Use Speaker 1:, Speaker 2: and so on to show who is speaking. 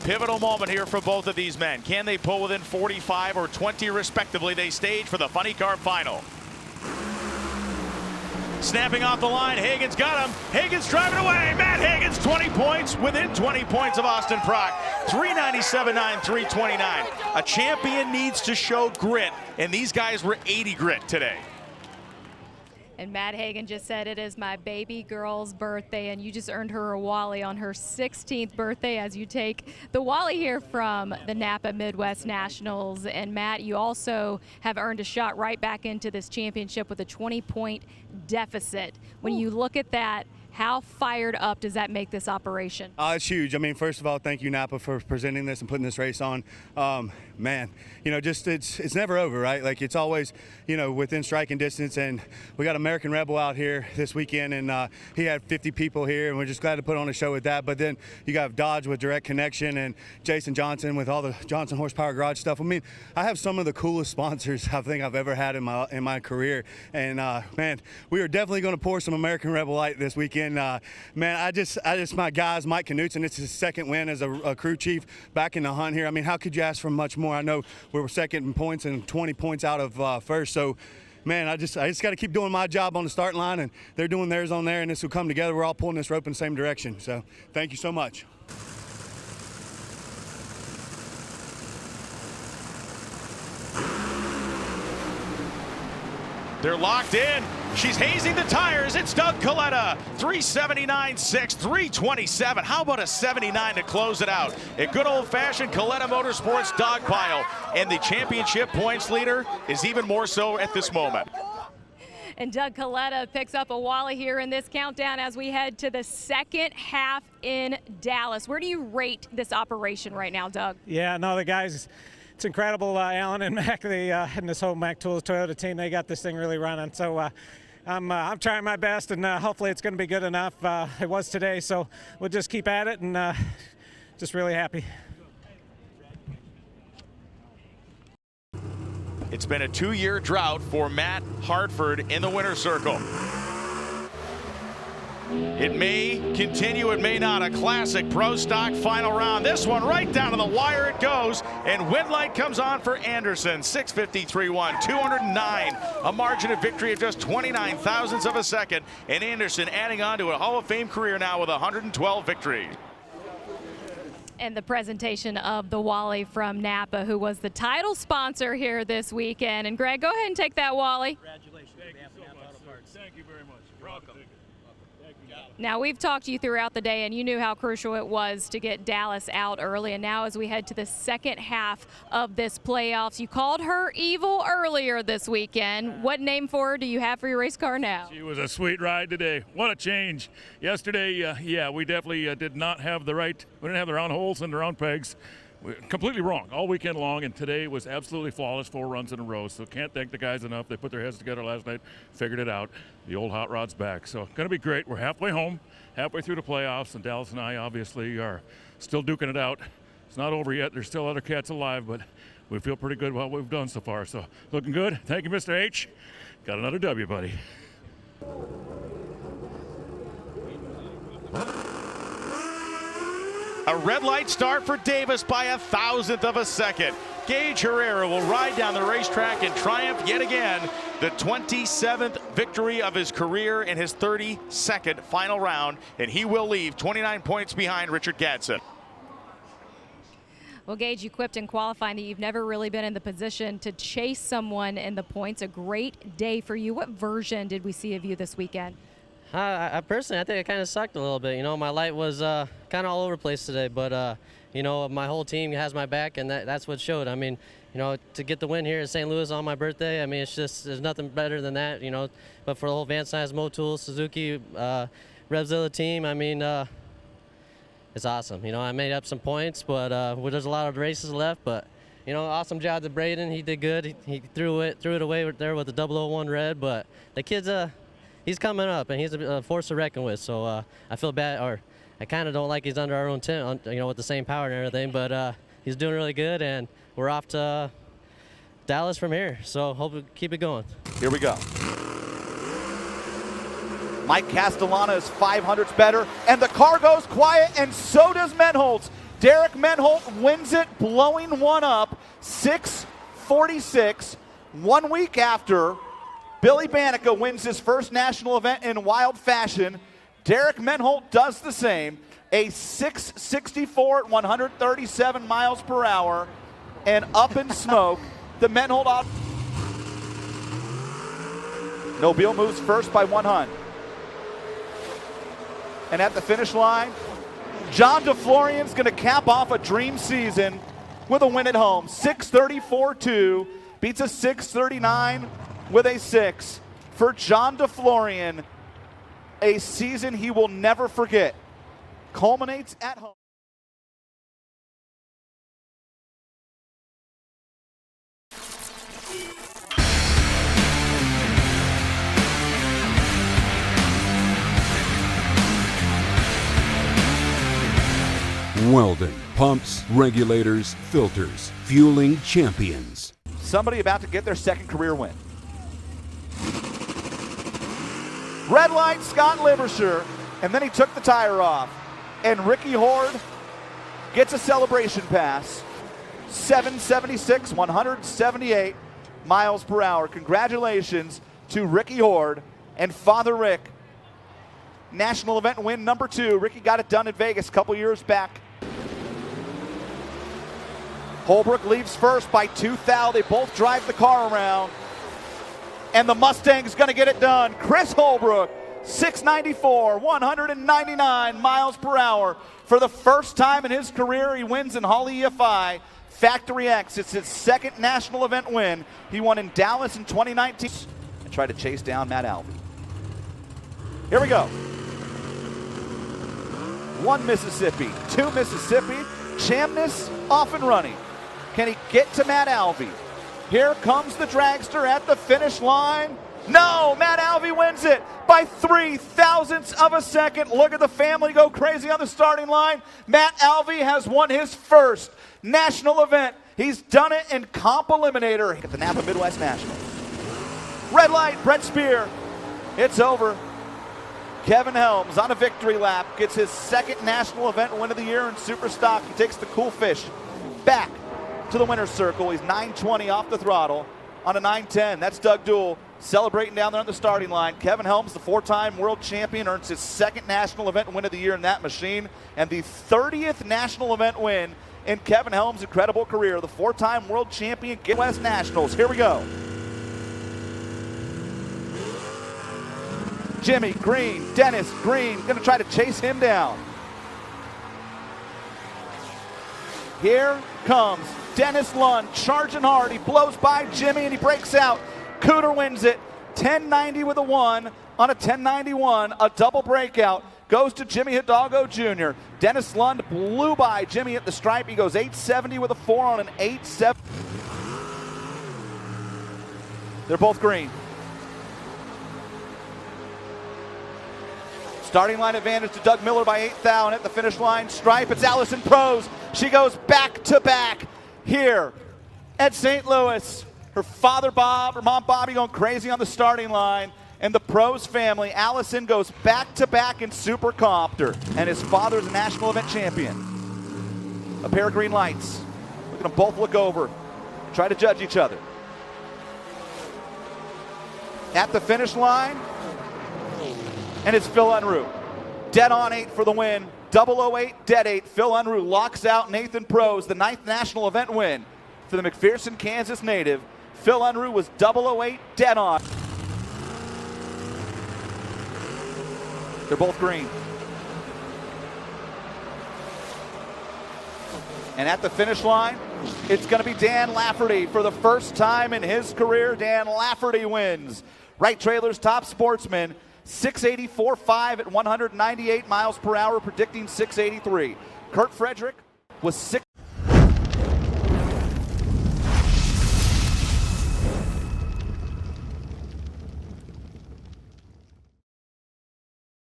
Speaker 1: pivotal moment here for both of these men. Can they pull within 45 or 20 respectively? They stage for the Funny Carb Final. Snapping off the line, Hagan's got him. Hagan's driving away. Matt Hagan's 20 points within 20 points of Austin Prock. 397.9, 329. A champion needs to show grit, and these guys were 80 grit today.
Speaker 2: And Matt Hagan just said it is my baby girl's birthday, and you just earned her a Wally on her 16th birthday as you take the Wally here from the Napa Midwest Nationals. And Matt, you also have earned a shot right back into this championship with a 20-point deficit. When you look at that, how fired up does that make this operation?
Speaker 3: It's huge. I mean, first of all, thank you, Napa, for presenting this and putting this race on. Man, you know, just it's never over, right? Like, it's always, you know, within striking distance. And we got American Rebel out here this weekend, and he had 50 people here, and we're just glad to put on a show with that. But then you got Dodge with Direct Connection and Jason Johnson with all the Johnson Horsepower Garage stuff. I mean, I have some of the coolest sponsors I think I've ever had in my career. And man, we are definitely going to pour some American Rebel Light this weekend. Man, I just my guys, Mike Knutson, it's his second win as a crew chief back in the hunt here. I mean, how could you ask for much more? I know we were second in points and 20 points out of first. So, man, I just got to keep doing my job on the starting line, and they're doing theirs on there, and this will come together. We're all pulling this rope in the same direction. So, thank you so much.
Speaker 1: They're locked in. She's hazing the tires. It's Doug Kalitta. 379.6, 327. How about a 79 to close it out? A good old-fashioned Kalitta Motorsports dog pile. And the championship points leader is even more so at this moment.
Speaker 2: And Doug Kalitta picks up a Wally here in this countdown as we head to the second half in Dallas. Where do you rate this operation right now, Doug?
Speaker 4: Yeah, no, the guys, it's incredible. Alan and Mac, and this whole Mac Tools Toyota team, they got this thing really running. So I'm trying my best, and hopefully it's going to be good enough. It was today, so we'll just keep at it, and just really happy.
Speaker 1: It's been a 2-year drought for Matt Hartford in the winner's circle. It may continue, it may not. A classic pro stock final round. This one right down to the wire it goes, and win light comes on for Anderson. 653.1, 209, a margin of victory of just 29 thousandths of a second, and Anderson adding on to a Hall of Fame career now with 112 victories.
Speaker 2: And the presentation of the Wally from Napa, who was the title sponsor here this weekend. And Greg, go ahead and take that Wally.
Speaker 5: Congratulations. Thank you so much. Thank you very much. You're welcome.
Speaker 2: Now, we've talked to you throughout the day, and you knew how crucial it was to get Dallas out early. And now as we head to the second half of this playoffs, you called her evil earlier this weekend. What name for her do you have for your race car now?
Speaker 5: She was a sweet ride today. What a change. Yesterday, yeah, we definitely did not have we didn't have the round holes and the round pegs. Completely wrong all weekend long, and today was absolutely flawless, 4 runs in a row. So can't thank the guys enough. They put their heads together last night, figured it out. The old hot rod's back, so going to be great. We're halfway home, halfway through the playoffs, and Dallas and I obviously are still duking it out. It's not over yet. There's still other cats alive, but we feel pretty good about what we've done so far. So looking good. Thank you, Mr. H. Got another W, buddy.
Speaker 1: A red light start for Davis by 1,000th of a second. Gage Herrera will ride down the racetrack and triumph yet again. The 27th victory of his career in his 32nd final round, and he will leave 29 points behind Richard Gadsden.
Speaker 2: Well, Gage, you quipped in qualifying that you've never really been in the position to chase someone in the points. A great day for you. What version did we see of you this weekend?
Speaker 6: Personally, I think I kind of sucked a little bit. You know, my light was kind of all over the place today, but you know, my whole team has my back, and that's what showed. I mean, you know, to get the win here in St. Louis on my birthday, I mean, it's just, there's nothing better than that, you know. But for the whole Van Science, Motul, Suzuki, Revzilla team, I mean, it's awesome. You know, I made up some points, but there's a lot of races left, but you know, awesome job to Braden. He did good. He threw it away there with the 001 red, but the kid's he's coming up, and he's a force to reckon with. So I feel bad, or I kind of don't like he's under our own tent, you know, with the same power and everything. But he's doing really good, and we're off to Dallas from here. So hope we keep it going.
Speaker 7: Here we go. Mike Castellano is 500ths better, and the car goes quiet, and so does Menholtz. Derek Menholt wins it, blowing one up, 6:46. 1 week after Billy Banica wins his first national event in wild fashion, Derek Menholt does the same, a 6:64 at 137 miles per hour, and up in smoke. The Menholt out. Nobile moves first by 100. And at the finish line, John DeFlorian's going to cap off a dream season with a win at home. 6:34.2, beats a 6:39 with a 6. For John DeFlorian, a season he will never forget. Culminates at home.
Speaker 8: Weldon, pumps, regulators, filters, fueling champions.
Speaker 7: Somebody about to get their second career win. Red light, Scott Liversher, and then he took the tire off. And Ricky Horde gets a celebration pass. 776, 178 miles per hour. Congratulations to Ricky Horde and Father Rick. National event win number 2. Ricky got it done in Vegas a couple years back. Holbrook leaves first by 2 thou. They both drive the car around. And the Mustang's going to get it done. Chris Holbrook, 694, 199 miles per hour. For the first time in his career, he wins in Hall EFI Factory X. It's his second national event win. He won in Dallas in 2019 and tried to chase down Matt Alvey. Here we go. 1 Mississippi, 2 Mississippi. Chamness off and running. Can he get to Matt Alvey? Here comes the dragster at the finish line. No, Matt Alvey wins it by 0.003 of a second. Look at the family go crazy on the starting line. Matt Alvey has won his first national event. He's done it in Comp Eliminator at the Napa Midwest Nationals. Red light, Brett Spear. It's over. Kevin Helms on a victory lap gets his second national event win of the year in Super Stock. He takes the Cool Fish back to the winner's circle. He's 920 off the throttle on a 910. That's Doug Duell celebrating down there on the starting line. Kevin Helms, the 4-time world champion, earns his second national event win of the year in that machine, and the 30th national event win in Kevin Helms' incredible career. The 4-time world champion, West Nationals. Here we go. Jimmy Green, Dennis Green, going to try to chase him down. Here comes Dennis Lund, charging hard. He blows by Jimmy and he breaks out. Cooter wins it, 1090 with a 1 on a 1091. A double breakout goes to Jimmy Hidalgo Jr. Dennis Lund blew by Jimmy at the stripe. He goes 870 with a 4 on an 8.7. They're both green. Starting line advantage to Doug Miller by 8 thou, and at the finish line stripe, it's Allison Prose. She goes back to back here at St. Louis. Her father Bob, her mom Bobby going crazy on the starting line, and the Prose family. Allison goes back to back in Super Comp, and his father's a national event champion. A pair of green lights. Look at them both look over, try to judge each other. At the finish line, and it's Phil Unruh. Dead on 8 for the win. 008, dead 8. Phil Unruh locks out Nathan Prose, the 9th national event win for the McPherson, Kansas native. Phil Unruh was 008, dead on. They're both green. And at the finish line, it's going to be Dan Lafferty. For the first time in his career, Dan Lafferty wins. Wright Trailer's top sportsman. 684.5 at 198 miles per hour, predicting 683. Kurt Frederick was 6.